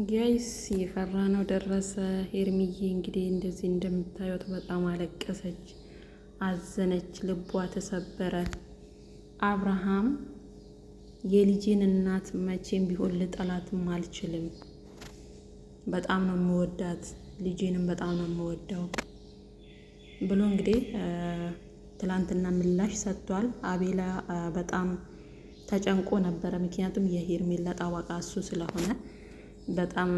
ጋይስ የፈራነው ደረሰ። ሄርሚዬ እንግዲህ እንደዚህ እንደምታዩት በጣም አለቀሰች፣ አዘነች፣ ልቧ ተሰበረ። አብርሃም የልጄን እናት መቼም ቢሆን ልጠላትም አልችልም፣ በጣም ነው የምወዳት፣ ልጄንም በጣም ነው የምወደው ብሎ እንግዲህ ትላንትና ምላሽ ሰጥቷል። አቤላ በጣም ተጨንቆ ነበረ፣ ምክንያቱም የሄርሜላ ጠበቃ እሱ ስለሆነ በጣም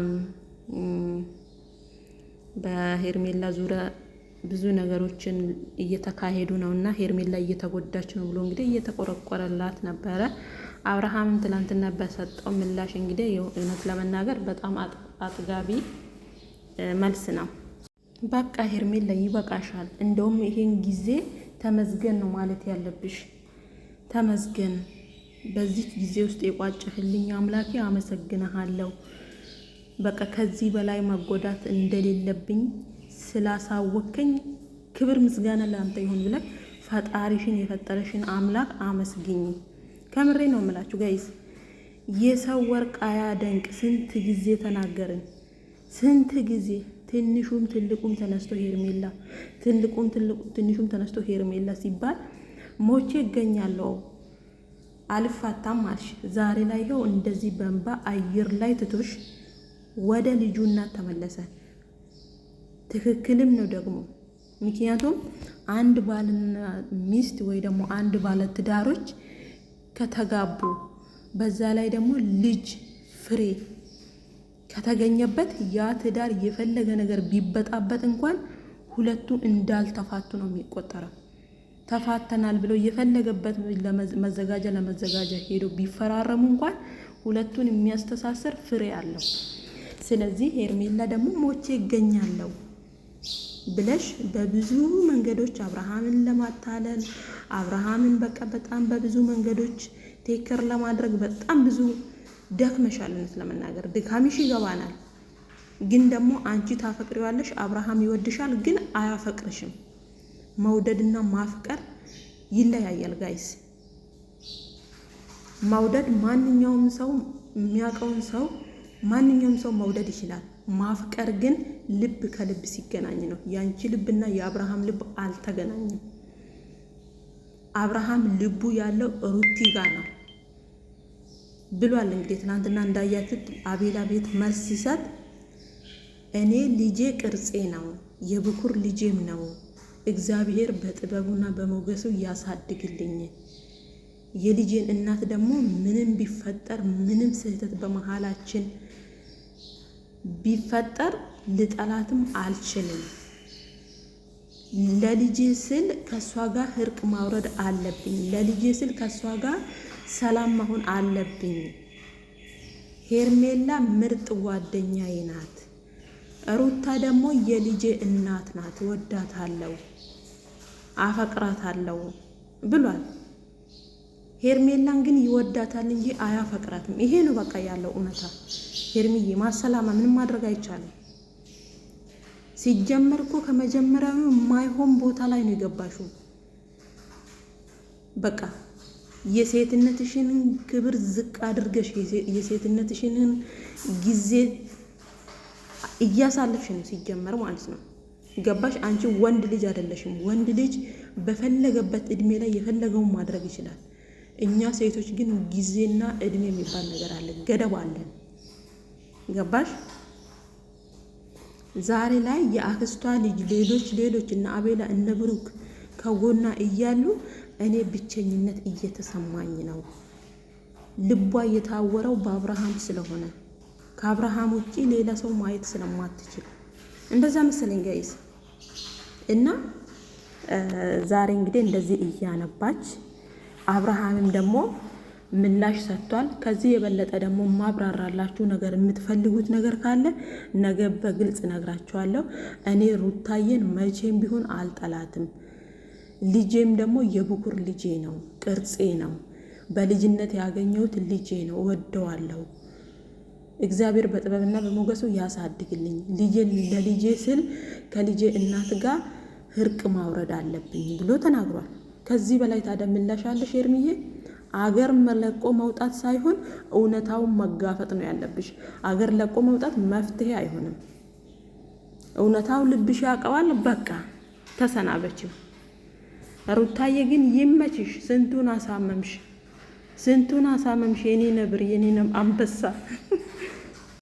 በሄርሜላ ዙሪያ ብዙ ነገሮችን እየተካሄዱ ነው እና ሄርሜላ እየተጎዳች ነው ብሎ እንግዲህ እየተቆረቆረላት ነበረ። አብርሃምን ትላንትና በሰጠው ምላሽ እንግዲህ እውነት ለመናገር በጣም አጥጋቢ መልስ ነው። በቃ ሄርሜላ ይበቃሻል፣ እንደውም ይሄን ጊዜ ተመዝገን ነው ማለት ያለብሽ። ተመዝገን፣ በዚህ ጊዜ ውስጥ የቋጨህልኝ አምላኬ አመሰግንሃለሁ። በቃ ከዚህ በላይ መጎዳት እንደሌለብኝ ስላሳወከኝ ክብር ምስጋና ለአንተ ይሁን ብለህ ፈጣሪሽን የፈጠረሽን አምላክ አመስግኝ። ከምሬ ነው የምላችሁ ጋይስ። የሰው ወርቅ አያደንቅ ስንት ጊዜ ተናገርን፣ ስንት ጊዜ። ትንሹም ትልቁም ተነስቶ ሄርሜላ፣ ትንሹም ተነስቶ ሄርሜላ ሲባል ሞቼ እገኛለሁ አልፋታም አልሽ። ዛሬ ላይ ይኸው እንደዚህ በእንባ አየር ላይ ትቶሽ ወደ ልጁ እናት ተመለሰ። ትክክልም ነው ደግሞ፣ ምክንያቱም አንድ ባልና ሚስት ወይ ደግሞ አንድ ባለ ትዳሮች ከተጋቡ በዛ ላይ ደግሞ ልጅ ፍሬ ከተገኘበት ያ ትዳር የፈለገ ነገር ቢበጣበጥ እንኳን ሁለቱ እንዳልተፋቱ ነው የሚቆጠረው። ተፋተናል ብለው የፈለገበት ለመዘጋጃ ሄዶ ቢፈራረሙ እንኳን ሁለቱን የሚያስተሳስር ፍሬ አለው። ስለዚህ ሄርሜላ ደግሞ ሞቼ ይገኛለሁ ብለሽ በብዙ መንገዶች አብርሃምን ለማታለል አብርሃምን በቃ በጣም በብዙ መንገዶች ቴከር ለማድረግ በጣም ብዙ ደክመሻል። እውነት ለመናገር ድካሚሽ ይገባናል። ግን ደግሞ አንቺ ታፈቅሪዋለሽ፣ አብርሃም ይወድሻል፣ ግን አያፈቅርሽም። መውደድና ማፍቀር ይለያያል ጋይስ። መውደድ ማንኛውም ሰው የሚያውቀውን ሰው ማንኛውም ሰው መውደድ ይችላል። ማፍቀር ግን ልብ ከልብ ሲገናኝ ነው። ያንቺ ልብና የአብርሃም ልብ አልተገናኝም። አብርሃም ልቡ ያለው ሩቲ ጋር ነው ብሏል። እንግዲህ ትናንትና እንዳያችሁት አቤላ ቤት መልስ ሲሰጥ እኔ ልጄ ቅርጼ ነው፣ የብኩር ልጄም ነው፣ እግዚአብሔር በጥበቡና በሞገሱ ያሳድግልኝ። የልጄን እናት ደግሞ ምንም ቢፈጠር ምንም ስህተት በመሃላችን ቢፈጠር ልጠላትም አልችልም። ለልጄ ስል ከሷ ጋር እርቅ ማውረድ አለብኝ። ለልጄ ስል ከሷ ጋር ሰላም መሆን አለብኝ። ሄርሜላ ምርጥ ጓደኛዬ ናት። ሩታ ደግሞ የልጄ እናት ናት። ወዳታለሁ፣ አፈቅራታለሁ ብሏል። ሄርሜላን ግን ይወዳታል እንጂ አያፈቅራትም። ይሄ ነው በቃ ያለው እውነታ። ሄርሚዬ ማሰላማ ምንም ማድረግ አይቻልም። ሲጀመር እኮ ከመጀመሪያው የማይሆን ቦታ ላይ ነው የገባሽው። በቃ የሴትነትሽን ክብር ዝቅ አድርገሽ የሴትነትሽን ጊዜ እያሳለፍሽ ነው ሲጀመር ማለት ነው። ገባሽ? አንቺ ወንድ ልጅ አይደለሽም። ወንድ ልጅ በፈለገበት እድሜ ላይ የፈለገውን ማድረግ ይችላል። እኛ ሴቶች ግን ጊዜና እድሜ የሚባል ነገር አለ፣ ገደብ አለን። ገባሽ? ዛሬ ላይ የአክስቷ ልጅ ሌሎች እና አቤላ እነ ብሩክ ከጎና እያሉ እኔ ብቸኝነት እየተሰማኝ ነው። ልቧ የታወረው በአብርሃም ስለሆነ ከአብርሃም ውጪ ሌላ ሰው ማየት ስለማትችል እንደዛ መሰለኝ ጋይስ። እና ዛሬ እንግዲህ እንደዚህ እያነባች አብርሃምም ደግሞ ምላሽ ሰጥቷል። ከዚህ የበለጠ ደግሞ ማብራራላችሁ ነገር የምትፈልጉት ነገር ካለ ነገ በግልጽ ነግራችኋለሁ። እኔ ሩታዬን መቼም ቢሆን አልጠላትም። ልጄም ደግሞ የብኩር ልጄ ነው፣ ቅርጼ ነው፣ በልጅነት ያገኘሁት ልጄ ነው፣ እወደዋለሁ። እግዚአብሔር በጥበብና በሞገሱ ያሳድግልኝ። ለልጄ ስል ከልጄ እናት ጋር እርቅ ማውረድ አለብኝ ብሎ ተናግሯል። ከዚህ በላይ ታዲያ ምላሽ አለሽ ሄርሚዬ? አገር ለቆ መውጣት ሳይሆን እውነታውን መጋፈጥ ነው ያለብሽ። አገር ለቆ መውጣት መፍትሄ አይሆንም። እውነታው ልብሽ ያውቀዋል። በቃ ተሰናበችው። ሩታዬ ግን ይመችሽ። ስንቱን አሳመምሽ፣ ስንቱን አሳመምሽ። የኔ ነብር፣ የኔ አንበሳ